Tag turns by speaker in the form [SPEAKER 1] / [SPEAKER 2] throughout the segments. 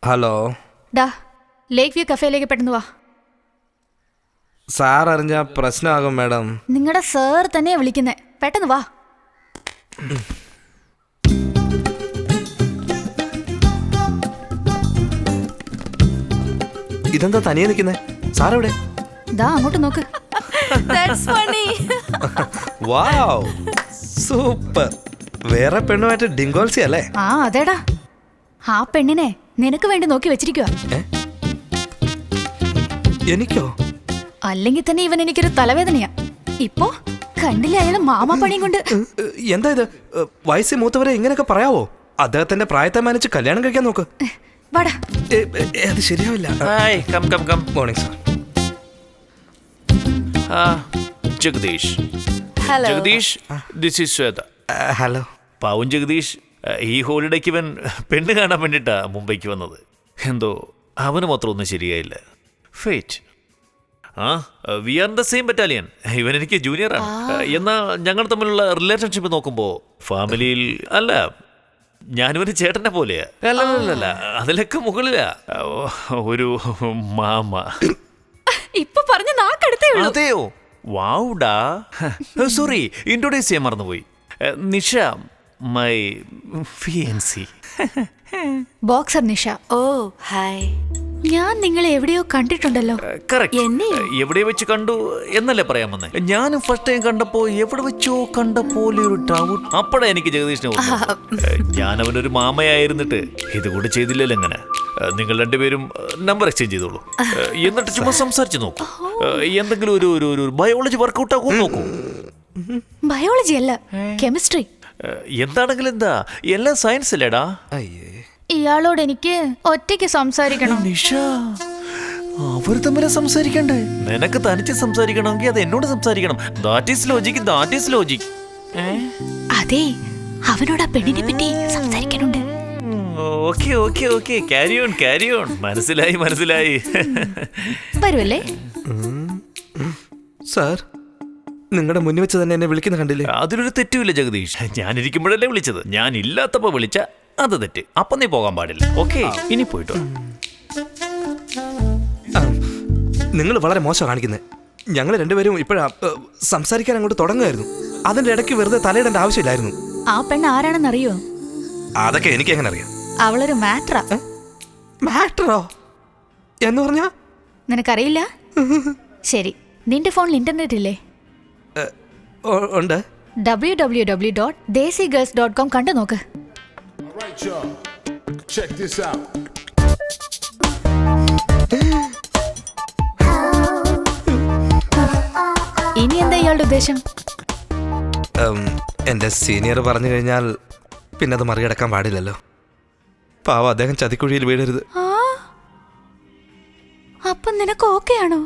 [SPEAKER 1] Hello
[SPEAKER 2] ഡാ ലേക്ക് view കഫേയിലേക്ക് പെട്ടെന്ന് വാ.
[SPEAKER 1] സാർ അറിഞ്ഞ പ്രശ്നമാകും മാഡം.
[SPEAKER 2] നിങ്ങളുടെ സാർ തന്നെയാ വിളിക്കുന്നേ, പെട്ടെന്ന് വാ.
[SPEAKER 1] ഇതെന്താ തനിയെ നിൽക്കുന്നേ? സാറെവിടെ?
[SPEAKER 2] ദാ അങ്ങോട്ട് നോക്ക്.
[SPEAKER 1] വാവ്, സൂപ്പർ. വേറെ പെണ്ണുമായിട്ട് ഡിങ്കോൾസി അല്ലേ?
[SPEAKER 2] ആ അതേടാ, ആ പെണ്ണിനെ നിനക്ക് വേണ്ടി നോക്കി വെച്ചിരിക്കുക.
[SPEAKER 1] എനിക്കോ?
[SPEAKER 2] അല്ലെങ്കിൽ തന്നെ ഇവൻ എനിക്കൊരു തലവേദനയാ. ഇപ്പോ കണ്ടില്ലേ അയാള് മാമാപ്പണിയും കൊണ്ട്.
[SPEAKER 1] എന്താ ഇത്? വയസ്സിൽ മൂത്തവരെ ഇങ്ങനെയൊക്കെ പറയാവോ? അദ്ദേഹത്തിന്റെ പ്രായത്തെ മാനിച്ച് കല്യാണം കഴിക്കാൻ നോക്ക്.
[SPEAKER 2] വാടാ.
[SPEAKER 1] അത് ശരിയാവില്ല. Morning sir.
[SPEAKER 3] Jagadish.
[SPEAKER 2] Hello
[SPEAKER 3] Jagadish, this is Shweta.
[SPEAKER 1] Hello.
[SPEAKER 3] പാവം ജഗദീഷ്, ഈ ഹോളിഡേക്ക് ഇവൻ പെണ്ണ് കാണാൻ വേണ്ടിയിട്ടാ മുംബൈക്ക് വന്നത്. എന്തോ അവന് മാത്രം ഒന്നും ശരിയായില്ല. Fate. We are the same battalion. ഇവൻ എനിക്ക് ജൂനിയറാണ്. എന്നാൽ ഞങ്ങൾ തമ്മിലുള്ള റിലേഷൻഷിപ്പ് നോക്കുമ്പോൾ ഫാമിലിയിൽ അല്ല, ഞാനിവന് ചേട്ടനെ പോലെയാ. അല്ല, അതിലൊക്കെ മുകളിലാ ഒരു മാമ.
[SPEAKER 2] ഇപ്പൊ പറഞ്ഞ നാക്കടുത്തേ ഉള്ളൂ.
[SPEAKER 3] അതെയോ? വാവുടാ. സോറി, ഇൻട്രൊഡ്യൂസ് ചെയ്യാൻ മറന്നുപോയി. Nisha, my fiancee.
[SPEAKER 2] Boxer Nisha.
[SPEAKER 4] Oh hi.
[SPEAKER 2] ഞാൻ നിങ്ങളെ എവിടെയോ കണ്ടിട്ടുണ്ടല്ലോ.
[SPEAKER 3] കറക്റ്റ്. എവിടെ വെച്ച് കണ്ടു എന്നല്ലേ പറയാൻ വന്നേ. ഞാനും ഫസ്റ്റ് ടൈം കണ്ടപ്പോ എവിടെ വെച്ചോ കണ്ട പോലെ ഒരു ഡൗട്ട്. അപ്പഴാ എനിക്ക് ജഗദീഷിനെ ഞാൻ അവനൊരു മാമയായിരുന്നിട്ട് ഇതുകൂടി ചെയ്തില്ലല്ലോ. എങ്ങനെ നിങ്ങൾ രണ്ടുപേരും നമ്പർ എക്സ്ചേഞ്ച് ചെയ്തോളൂ, എന്നിട്ട് ചുമ്മാ സംസാരിച്ച് നോക്കൂ. എന്തെങ്കിലും ഒരു ബയോളജി വർക്കൗട്ട് ആകും നോക്കൂ.
[SPEAKER 2] ബയോളജി അല്ല, കെമിസ്ട്രി.
[SPEAKER 3] എന്താണെങ്കിലും എന്താ, എല്ലാം സയൻസ് അല്ലേടാ.
[SPEAKER 2] ഇയാളോട് എനിക്ക് ഒറ്റയ്ക്ക് സംസാരിക്കണം.
[SPEAKER 3] നിഷ, അവർ തമ്മിൽ സംസാരിക്കണ്ടേ? നിനക്ക് തനിച്ച് സംസാരിക്കണമെങ്കിൽ അത് എന്നോട് സംസാരിക്കണം. That is logic.
[SPEAKER 2] അതെ, അവനോട് ആ പെണ്ണിനെ പറ്റി സംസാരിക്കാനുണ്ട്.
[SPEAKER 3] Okay, carry on. മനസ്സിലായി.
[SPEAKER 2] വരുമല്ലേ?
[SPEAKER 1] സാർ, നിങ്ങളുടെ മുന്നിൽ വെച്ച് തന്നെ എന്നെ വിളിക്കുന്ന കണ്ടില്ലേ?
[SPEAKER 3] അതിലൊരു തെറ്റുമില്ല ജഗദീഷ്. ഞാനിരിക്കുമ്പോഴല്ലേ വിളിച്ചത്. ഞാൻ ഇല്ലാത്തപ്പോ വിളിച്ച അത് തെറ്റ്. അപ്പൊ നീ പോകാൻ പാടില്ല. ഓക്കെ, ഇനി പോയിട്ടോ.
[SPEAKER 1] നിങ്ങൾ വളരെ മോശം കാണിക്കുന്നത്. ഞങ്ങൾ രണ്ടുപേരും ഇപ്പോഴാ സംസാരിക്കാൻ അങ്ങോട്ട് തുടങ്ങുമായിരുന്നു. അതിന്റെ ഇടയ്ക്ക് വെറുതെ തലയിടേണ്ട ആവശ്യമില്ലായിരുന്നു.
[SPEAKER 2] ആ പെണ്ണ് ആരാണെന്നറിയോ?
[SPEAKER 1] അതൊക്കെ എനിക്ക് എങ്ങനെ അറിയാം?
[SPEAKER 2] അവളൊരു മാറ്ററാ.
[SPEAKER 1] മാറ്ററോ എന്ന് പറഞ്ഞാ?
[SPEAKER 2] നിനക്കറിയില്ല? ശരി, നിന്റെ ഫോണിൽ ഇന്റർനെറ്റ് ഇല്ലേ?
[SPEAKER 1] ഉണ്ട്.
[SPEAKER 2] www.desigirls.com കണ്ടു നോക്ക്.
[SPEAKER 5] Alright, y'all. Check this out.
[SPEAKER 2] ഇനി എന്താ ഇയാളുടെ ഉദ്ദേശം?
[SPEAKER 1] എന്റെ സീനിയർ പറഞ്ഞു കഴിഞ്ഞാൽ പിന്നെ അത് മറികടക്കാൻ പാടില്ലല്ലോ. പാവം, അദ്ദേഹം ചതിക്കുഴിയിൽ വീഴരുത്.
[SPEAKER 2] അപ്പൊ നിനക്ക് ഓക്കെ ആണോ?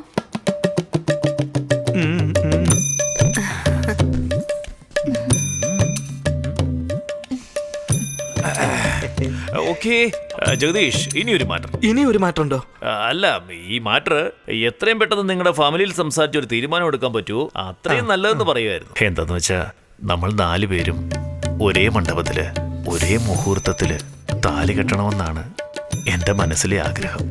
[SPEAKER 3] ഓക്കെ ജഗദീഷ്, ഇനി ഒരു മാറ്റർ
[SPEAKER 1] ഉണ്ടോ?
[SPEAKER 3] അല്ല, ഈ മാറ്റർ എത്രയും പെട്ടെന്ന് നിങ്ങളുടെ ഫാമിലിയിൽ സംസാരിച്ച് ഒരു തീരുമാനം എടുക്കാൻ പറ്റുമോ അത്രയും നല്ലതെന്ന് പറയുമായിരുന്നു. എന്താന്ന് വെച്ചാ, നമ്മൾ 4 പേരും ഒരേ മണ്ഡപത്തില് ഒരേ മുഹൂർത്തത്തില് താലി കെട്ടണമെന്നാണ് എന്റെ മനസ്സിലെ ആഗ്രഹം.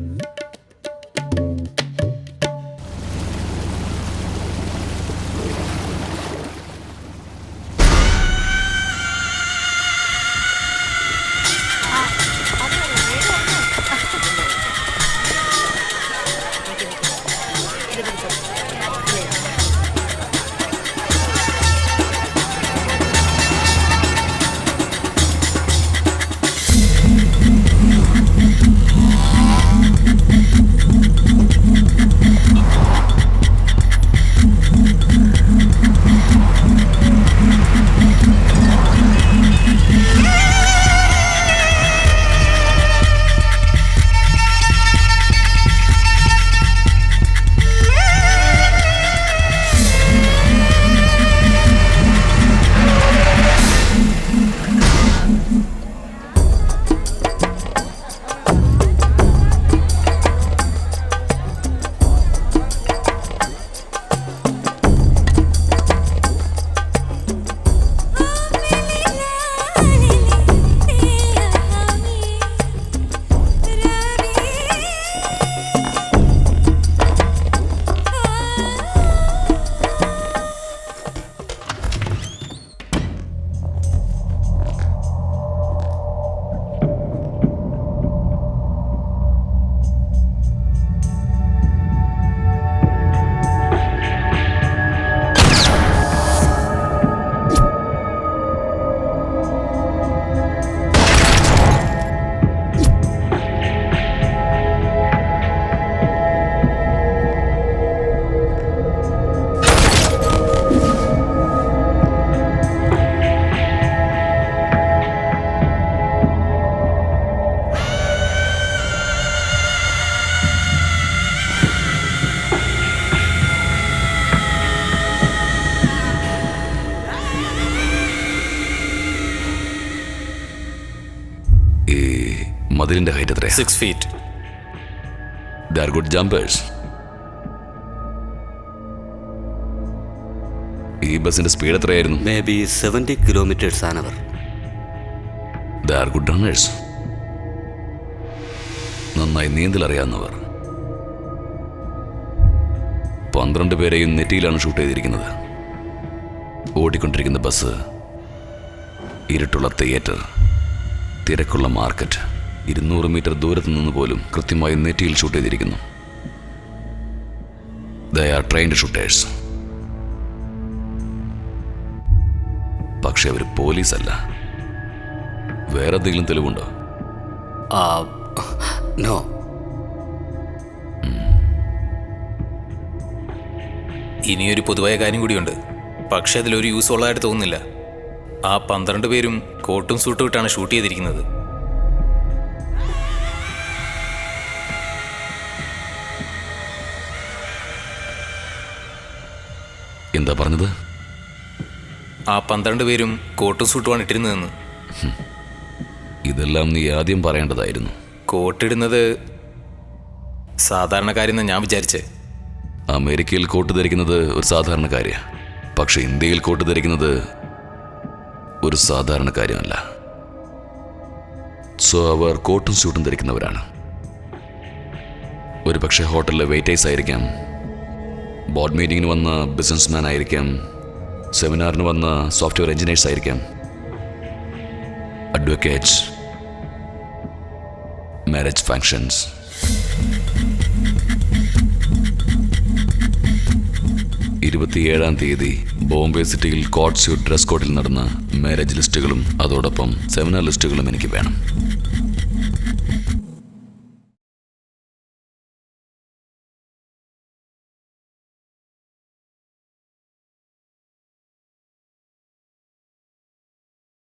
[SPEAKER 4] മതിലിന്റെ ഹൈറ്റ് എത്രയാ?
[SPEAKER 6] 6 feet.
[SPEAKER 4] They are good jumpers. ഈ ബസിന്റെ സ്പീഡ് എത്രയായിരുന്നു?
[SPEAKER 7] Maybe 70 kilometers an hour.
[SPEAKER 4] They are good runners. നന്നായി നീന്തൽ അറിയാവുന്നവർ. 12 പേരെയും നെറ്റിയിലാണ് ഷൂട്ട് ചെയ്തിരിക്കുന്നത്. ഓടിക്കൊണ്ടിരിക്കുന്ന ബസ്, ഇരുട്ടുള്ള തിയേറ്റർ, തിരക്കുള്ള മാർക്കറ്റ്, 200 മീറ്റർ ദൂരത്ത് നിന്ന് പോലും കൃത്യമായി നെറ്റിയിൽ ഷൂട്ട് ചെയ്തിരിക്കുന്നു. They are trained shooters. പക്ഷെ അവർ പോലീസല്ല. വേറെ എന്തെങ്കിലും തെളിവുണ്ടോ?
[SPEAKER 7] No.
[SPEAKER 6] ഇനിയൊരു പൊതുവായ കാര്യം കൂടിയുണ്ട്, പക്ഷെ അതിലൊരു യൂസ് ഉള്ളതായിട്ട് തോന്നുന്നില്ല. ആ 12 പേരും കോട്ടും സൂട്ടും ഇട്ടാണ് ഷൂട്ട് ചെയ്തിരിക്കുന്നത്.
[SPEAKER 4] എന്താ പറഞ്ഞത്?
[SPEAKER 6] ആ 12 പേരും കോട്ടും സൂട്ടുമാണ് ഇട്ടിരുന്നതെന്ന്.
[SPEAKER 4] ഇതെല്ലാം നീ ആദ്യം പറയേണ്ടതായിരുന്നു.
[SPEAKER 6] കോട്ടിടുന്നത് സാധാരണ കാര്യം ഞാൻ വിചാരിച്ചേ.
[SPEAKER 4] അമേരിക്കയിൽ കോട്ട് ധരിക്കുന്നത് ഒരു സാധാരണ കാര്യമാണ്, പക്ഷെ ഇന്ത്യയിൽ കോട്ട് ധരിക്കുന്നത് ഒരു സാധാരണ കാര്യമല്ല. സോ അവർ കോട്ടും സ്യൂട്ടും ധരിക്കുന്നവരാണ്. ഒരു പക്ഷേ ഹോട്ടലിലെ വെയിറ്റേഴ്സ് ആയിരിക്കാം, ബോർഡ് മീറ്റിങ്ങിന് വന്ന ബിസിനസ്മാൻ ആയിരിക്കാം, സെമിനാറിന് വന്ന സോഫ്റ്റ്വെയർ എഞ്ചിനീയേഴ്സ് ആയിരിക്കാം, അഡ്വക്കേറ്റ്സ്, മാരേജ് ഫങ്ഷൻസ്. തീയതി ബോംബെ സിറ്റിയിൽ കോട്ട് സ്യൂട്ട് ഡ്രസ് കോഡിൽ നടന്ന മാരേജ് ലിസ്റ്റുകളും അതോടൊപ്പം സെമിനാർ ലിസ്റ്റുകളും എനിക്ക് വേണം.